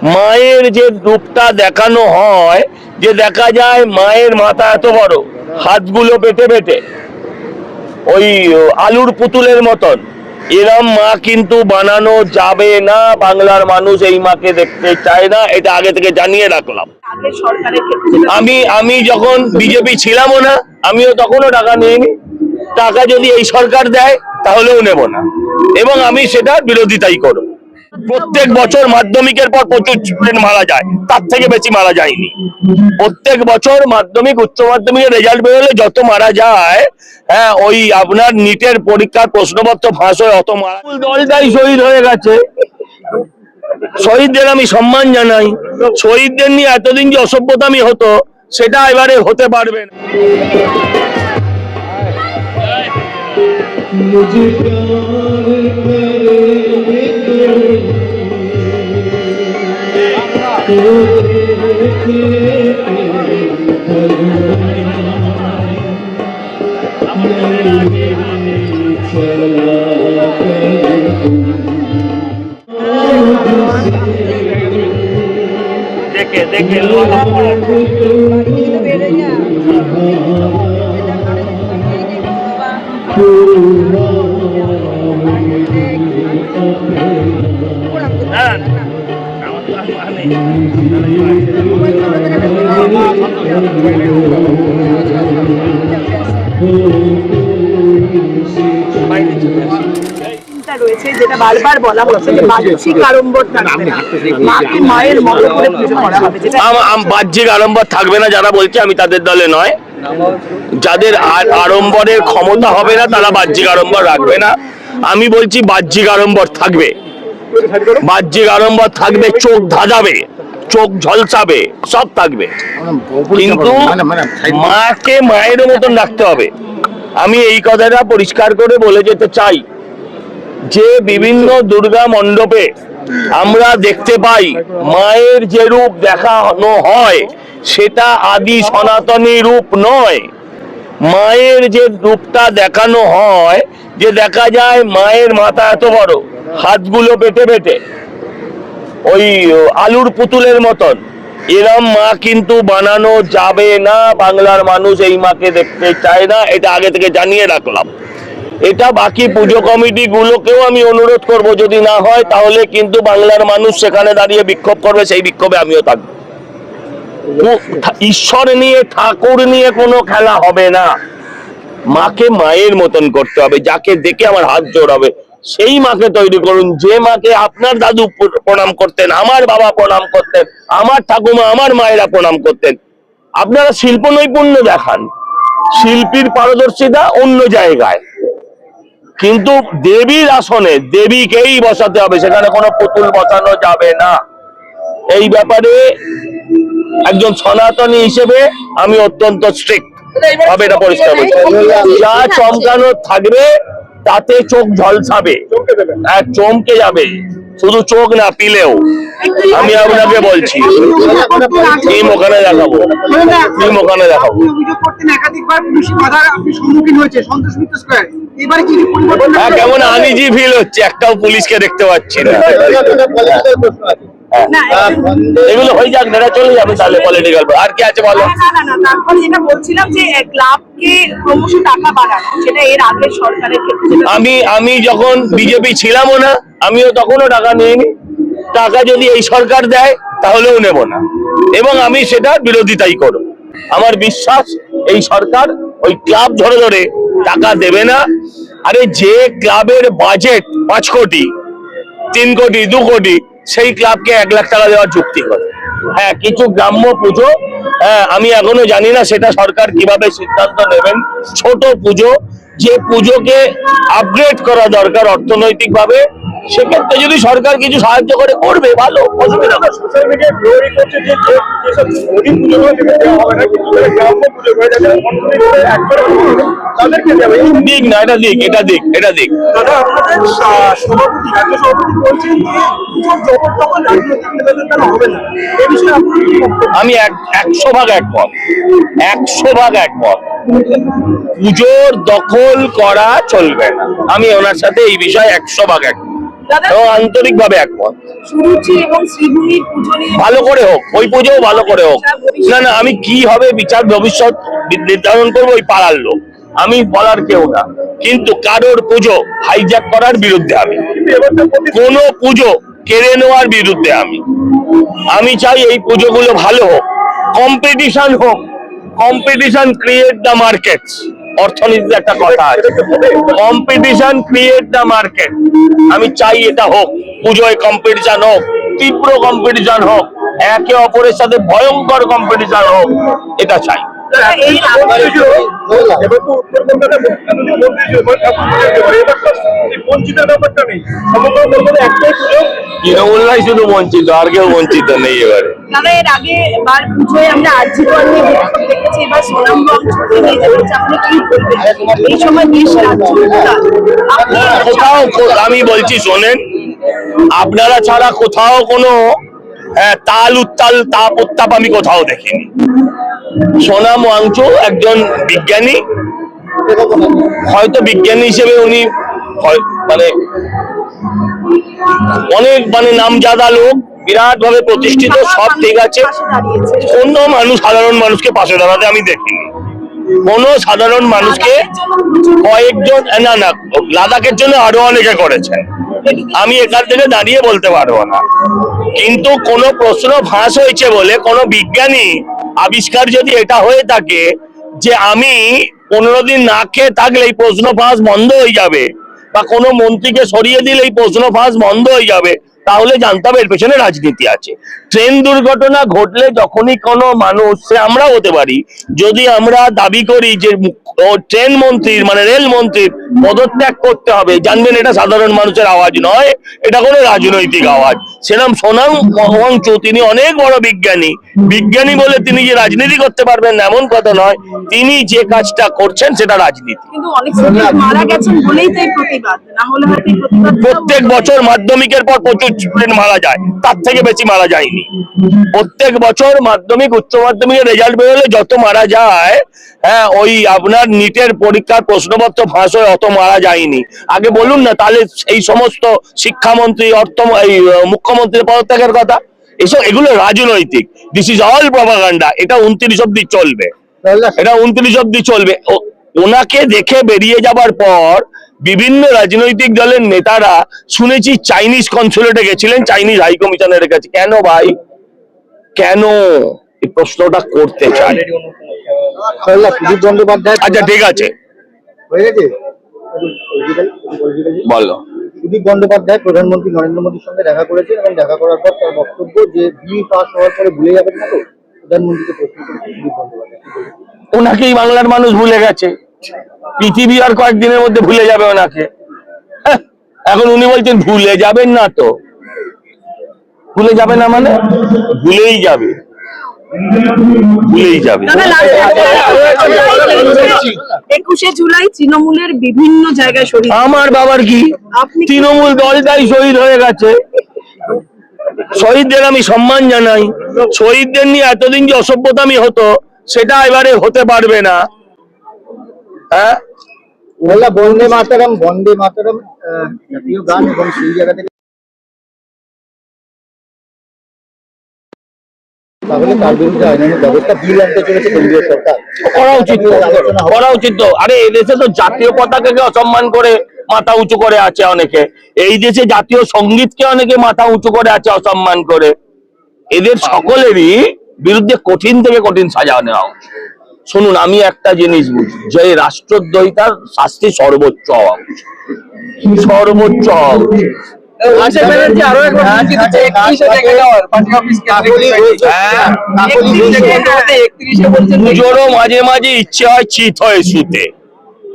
মায়ের যে রূপটা দেখানো হয়, যে দেখা যায় মায়ের মাথা এত বড়, হাতগুলো পেটে পেটে ওই আলুর পুতুলের মতন, এরম মা কিন্তু বানানো যাবে না। বাংলার মানুষ এই মাকে দেখতে চায় না, এটা আগে থেকে জানিয়ে রাখলাম। আমি যখন বিজেপি ছিলামও না, আমিও তখনও টাকা নিইনি। টাকা যদি এই সরকার দেয় তাহলেও নেব না, এবং আমি সেটা বিরোধিতাই করব। প্রত্যেক বছর মাধ্যমিকের পর প্রচুর স্টুডেন্ট মারা যায়, তার থেকে বেশি মারা যায়নি। প্রত্যেক বছর মাধ্যমিক উচ্চ মাধ্যমিকের রেজাল্ট বেরোলে যত মারা যায়, হ্যাঁ, ওই আপনার নিটের পরীক্ষার প্রশ্নপত্র ফাঁস হয়ে অত মারা, দলটাই শহীদ হয়ে গেছে। শহীদদের আমি সম্মান জানাই। শহীদদের নিয়ে এতদিন যে অসভ্যতামি হতো, সেটা এবারে হতে পারবে না। দেখে দেখে রয়েছে, যেটা বারবার বলা হচ্ছে যে বাহ্যিক আড়ম্বর থাকবে না, মাকে মায়ের মতো করে পুজো করা হবে। বাহ্যিক আড়ম্বর থাকবে না যারা বলছে, আমি তাদের দলে নয়। যাদের আড়ম্বরের ক্ষমতা হবে না তারা বাহ্যিক আড়ম্বর রাখবে না। আমি বলছি বাহ্যিক আড়ম্বর থাকবে, বাহ্যিক আড়ম্বর থাকবে, চোখ ধাঁধাবে, চোখ ঝলসাবে, সব থাকবে, কিন্তু মাকে মায়ের মতন রাখতে হবে। আমি এই কথাটা পরিষ্কার করে বলে যেতে চাই যে বিভিন্ন দুর্গা মণ্ডপে আমরা দেখতে পাই মায়ের যে রূপ দেখানো হয় সেটা আদি সনাতনী রূপ নয়। মায়ের যে রূপটা দেখানো হয়, যে দেখা যায় মায়ের মাথা এত বড়, হাতগুলো পেটে পেটে ওই আলুর পুতুলের মতন, এরম মা কিন্তু বানানো যাবে না। বাংলার মানুষ এই মাকে দেখতে চায় না, এটা আগে থেকে জানিয়ে রাখলাম। এটা বাকি পুজো কমিটি গুলোকেও আমি অনুরোধ করব, যদি না হয় তাহলে কিন্তু বাংলার মানুষ সেখানে দাঁড়িয়ে বিক্ষোভ করবে, সেই বিক্ষোভে আমিও থাকবো। ঈশ্বর নিয়ে, ঠাকুর নিয়ে কোনো খেলা হবে না। মাকে মায়ের মতন করতে হবে, যাকে দেখে আমার হাত জোড় হবে সেই মাকে তৈরি করুন। যে মাকে আপনার দাদু প্রণাম করতেন, আমার বাবা প্রণাম করতেন, আমার ঠাকুমা, আমার মায়েরা প্রণাম করতেন। আপনারা শিল্প নৈপুণ্য দেখান, শিল্পীর পারদর্শিতা অন্য জায়গায়, কিন্তু দেবীর আসনে দেবীকেই বসাতে হবে, সেখানে কোনো পুতুল বসানো যাবে না। এই ব্যাপারে একজন সনাতনী হিসেবে আমি অত্যন্ত স্ট্রিক্ট হবে, এটা পরিষ্কার বলছি। যা চমকানো থাকবে তাতে চোখ ঝলসাবে, চমকে যাবে, শুধু চোখ না পিলেও। আমি আপনাকে বলছি, টিম ওখানে দেখাবো, টিম ওখানে দেখাবো। কেমন আনইজি ফিল হচ্ছে, একটাও পুলিশকে দেখতে পাচ্ছি না। এগুলো হয়ে যাক, নেড়া চলে যাবে তাহলে পলিটিক্যাল। আর কি আছে বলো? তারপরে যেটা বলছিলাম যে ক্লাবকে ক্রমশ টাকা বাড়ানো, সেটা এর আগের সরকারের ক্ষেত্রে আমি যখন বিজেপি ছিলামও না, আমিও তখনও টাকা নিইনি। টাকা যদি এই সরকার দেয় তাহলেও নেব না, এবং আমি সেটা বিরোধিতাই করব। আমার বিশ্বাস এই সরকার ওই ক্লাব ধরে ধরে টাকা দেবে না। আরে যে ক্লাবের বাজেট 5 কোটি, 3 কোটি, 2 কোটি, সেই ক্লাবকে 1 লাখ টাকা দেওয়ার যুক্তি করে। হ্যাঁ, কিছু গ্রাম্য পুজো, হ্যাঁ, আমি এখনো জানি না সেটা সরকার কিভাবে সিদ্ধান্ত নেবেন। ছোট পুজো, যে পুজোকে আপগ্রেড করা দরকার অর্থনৈতিক ভাবে, সেক্ষেত্রে যদি সরকার কিছু সাহায্য করে করবে, ভালো, অসুবিধা নেই। দিক না, এটা দিক, এটা দিক, এটা দিক। আমি 100% একমত, 100% একমত। পুজোর দখল করা চলবে না, আমি ওনার সাথে এই বিষয়ে 100% একমত। দাদা এবং আন্তরিকভাবে একমত। সুরুচি এবং শ্রীভূমির পুজো নিয়ে ভালো করে হোক, ওই পুজোও ভালো করে হোক। না না, আমি কি হবে বিচার ভবিষ্যৎ নির্ধারণ করবো ওই পাড়ার লোক, আমি বলার কেউ না। কিন্তু কারোর পুজো হাইজ্যাক করার বিরুদ্ধে আমি, কোন পুজো কেড়ে নেওয়ার বিরুদ্ধে আমি চাই এই পুজোগুলো ভালো হোক, কম্পিটিশন হোক। কম্পিটিশন ক্রিয়েট দ্য মার্কেট, অর্থনীতিতে একটা কথা আছে, কম্পিটিশন ক্রিয়েট দ্য মার্কেট। আমি চাই এটা হোক, পুজোয় কম্পিটিশন হোক, তীব্র কম্পিটিশন হোক, একে অপরের সাথে ভয়ঙ্কর কম্পিটিশন হোক, এটা চাই। এই তৃণমূলরাই শুধু বঞ্চিত, আর কেউ বঞ্চিত নেই এবারে। দাদা এর আগে বার পুজোয় আমরা আর্যিকর নিয়ে বিক্ষোভ দেখেছি, এবার সোনামগঞ্জ ছুটে নিয়ে যাচ্ছে, আপনি কি বলবেন? এই সময় বেশ রাজ্য আপনি কোথাও আমি বলছি শোনেন, আপনারা ছাড়া কোথাও কোনো তাল উত্তাল তাপ উত্তাপ আমি কোথাও দেখিনি। সোনাম ওয়াংচু একজন বিজ্ঞানী, হয়তো বিজ্ঞানী হিসেবে উনি মানে অনেক নামজাদা লোক, বিরাট ভাবে প্রতিষ্ঠিত, সব ঠিক আছে। কোন মানুষ সাধারণ মানুষকে পাশে দাঁড়াতে আমি দেখিনি। কোন সাধারণ মানুষকে কয়েকজন, না না, লাদাখের জন্য আরো অনেকে করেছেন, আমি এখান থেকে দাঁড়িয়ে বলতে পারবো না। কিন্তু কোন প্রশ্ন ফাঁস হয়েছে বলে কোন বিজ্ঞানী আবিষ্কার যদি এটা হয়ে থাকে যে আমি 15 দিন না খেয়ে থাকলে এই প্রশ্ন ফাঁস বন্ধ হয়ে যাবে, বা কোনো মন্ত্রীকে সরিয়ে দিলে এই প্রশ্ন ফাঁস বন্ধ হয়ে যাবে, তাহলে জানতে হবে এর পেছনে রাজনীতি আছে। ট্রেন দুর্ঘটনা ঘটলে যখনই কোনো মানুষ, সে আমরা হতে পারি, যদি আমরা দাবি করি যে ট্রেন মন্ত্রীর রেল মন্ত্রীর পদত্যাগ করতে হবে, জানবেন এটা সাধারণ মানুষের আওয়াজ নয়, এটা কোনো রাজনৈতিক আওয়াজ। সেরকম সোনাম ওয়াংচু তিনি অনেক বড় বিজ্ঞানী বলে তিনি যে রাজনীতি করতে পারবেন না এমন কথা নয়, তিনি যে কাজটা করছেন সেটা রাজনীতি। কিন্তু অনেক স্টুডেন্ট মারা গেছেন বলেই তো এই প্রতিবাদ, না হলে হয়তো এই প্রতিবাদ প্রত্যেক বছর মাধ্যমিকের পর প্রচুর স্টুডেন্ট মারা যায়, তার থেকে বেশি মারা যায়নি। প্রত্যেক বছর মাধ্যমিক উচ্চ মাধ্যমিকের রেজাল্ট বেরোলে যত মারা যায়, হ্যাঁ, ওই আপনার নিটের পরীক্ষার প্রশ্নপত্র ফাঁস হয়ে অত মারা যায়নি। আগে বলুন না তাহলে এই সমস্ত শিক্ষামন্ত্রী, মুখ্যমন্ত্রীর পদত্যাগের কথা, এগুলো রাজনৈতিক। This is all propaganda. এটা 29 অব্দি চলবে, এটা 29 অব্দি চলবে। ওনাকে দেখে বেরিয়ে যাবার পর বিভিন্ন রাজনৈতিক দলের নেতারা শুনেছি চাইনিজ কনসুলেটে গেছিলেন, চাইনিজ হাই কমিশনারের কাছে। কেন ভাই, কেন? এই প্রশ্নটা করতে চাই। আচ্ছা ঠিক আছে, বলো। সুদীপ বন্দ্যোপাধ্যায় প্রধানমন্ত্রী নরেন্দ্র মোদীর সঙ্গে দেখা করেছেন এবং দেখা করার পর তার বক্তব্য যে বিল পাস হওয়ার পরে ভুলে যাবেন না তো, প্রধানমন্ত্রীকে প্রশ্ন করেছেন সুদীপ বন্দ্যোপাধ্যায়। ওনাকেই বাংলার মানুষ ভুলে গেছে, পৃথিবী আর কয়েকদিনের মধ্যে ভুলে যাবে ওনাকে। এখন উনি বলছেন ভুলে যাবেন না তো, ভুলে যাবে না ভুলেই যাবে, ভুলেই যাবে। 21শে জুলাই তৃণমূলের বিভিন্ন জায়গায় শহীদ। আমার বাবার কি, তৃণমূল দলটাই শহীদ হয়ে গেছে। শহীদদের আমি সম্মান জানাই, শহীদদের নিয়ে এতদিন যে অসভ্যতামি হতো সেটা এবারে হতে পারবে না। হ্যাঁ, বন্দে মাতরম জাতীয় গান, এবং সেই জায়গা থেকে তাহলে তার বিরুদ্ধে আইনানুগ ব্যবস্থা বিল আনতে চলেছে কেন্দ্রীয় সরকার। করা উচিত তো। আরে এদেশে তো জাতীয় পতাকাকে অসম্মান করে মাথা উঁচু করে আছে অনেকে, এই দেশে জাতীয় সঙ্গীতকে অনেকে মাথা উঁচু করে আছে অসম্মান করে। এদের সকলেরই বিরুদ্ধে কঠিন থেকে কঠিন সাজা নেওয়া উচিত। শুনুন, আমি একটা জিনিস বুঝি, যে রাষ্ট্রদ্রোহিতার শাস্তি সর্বোচ্চ হওয়া উচিত, সর্বোচ্চ হওয়া উচিত। পুজোরও মাঝে মাঝে ইচ্ছে হয় চিত হয়ে শুতে।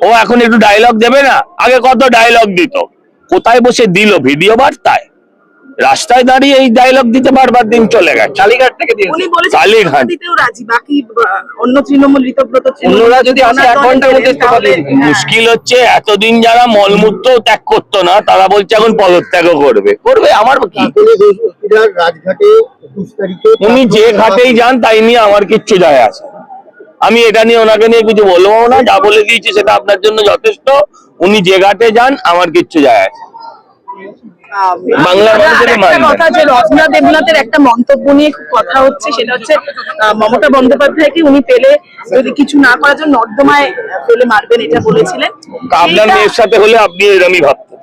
ও এখন একটু ডায়লগ দেবে না? আগে কত ডায়লগ দিত, কোথায় বসে দিল? ভিডিও বার্তায়, রাস্তায় দাঁড়িয়ে এই ডায়লগ দিতে বারবার দিন চলে গেছে। কালীঘাট থেকে কালীঘাট দিতেও রাজি, বাকি অন্য তৃণমূল ঋতব্রত অন্যরা যদি আসে 1 ঘন্টার মধ্যে ইস্তফা দিয়ে দিবে। মুশকিল হচ্ছে এতদিন যারা মলমূত্র ত্যাগ করতো না তারা বলছে এখন পদত্যাগও করবে। আমার কি, রাজঘাটে 21 তারিখে উনি যে ঘাটেই যান তাই নিয়ে আমার কিচ্ছু যায় আসে। আমি এটা নিয়ে ওনাকে নিয়ে কিছু বলবো না, যা বলে দিয়েছি সেটা আপনার জন্য যথেষ্ট। উনি যে ঘাটে যান আমার কিচ্ছু যায় আসে। বাংলার মানুষের একটা মানবে। কথা যে রত্না দেবনাথের একটা মন্তব্য নিয়ে খুব কথা হচ্ছে, সেটা হচ্ছে মমতা বন্দ্যোপাধ্যায়কে উনি পেলে যদি কিছু না করার জন্য নর্দমায় ফেলে মারবেন, এটা বলেছিলেন। আপনার সেইটা- মেয়ের সাথে হলে আপনি এরমই ভাবতেন।